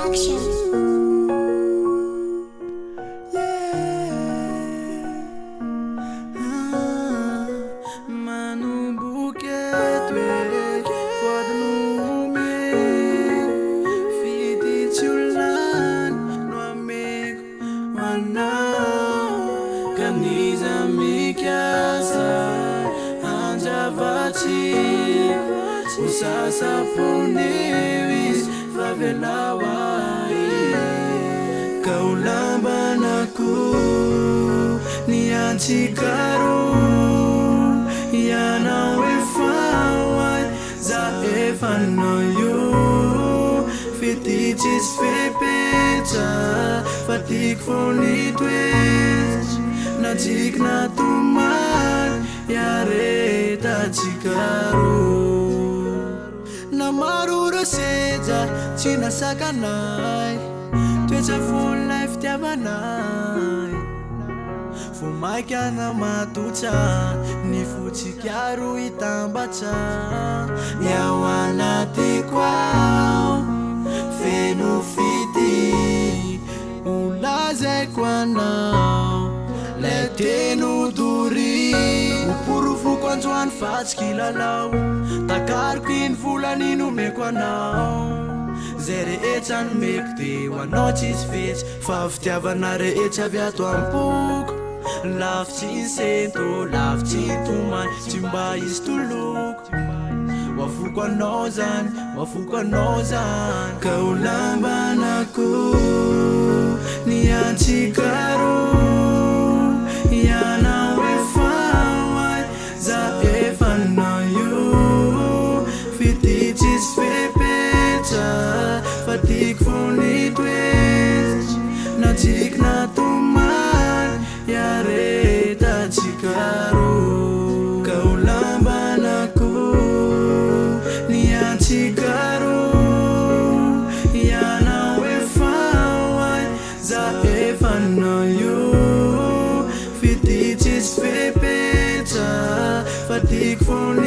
Production. Camisa mikasa anjavachi usasa punevis favelawai kaulambanaku nianchikaro yanawefawai za efanoyo fetiches fepecha fatik fonitwes Najik na tuman yareta chikaro na marura seja china sakanai twecha full life tiavanai fumai kana matucha ni fuchi kyaru itambacha yawana tikwao fenu fiti ulaze kwanao Letenu duri Upurufu kwanzwan fatskilalau Takarkin fulaninu mekwanau Zere echan mekte wanochis fech Faftiavanare echa viatu ampuk Lafchin sento, lafchin tuman Chimba istuluk Wafuka nozan Kaulambanaku Nianchikaro Yana wefawai za efanayo Fetiches fepecha fatik fonitwes Najik na tuman yareta chikaro Kaulambanaku nianchikaro Yana wefawai za efanayo Fetiches fepecha fatik fonitwes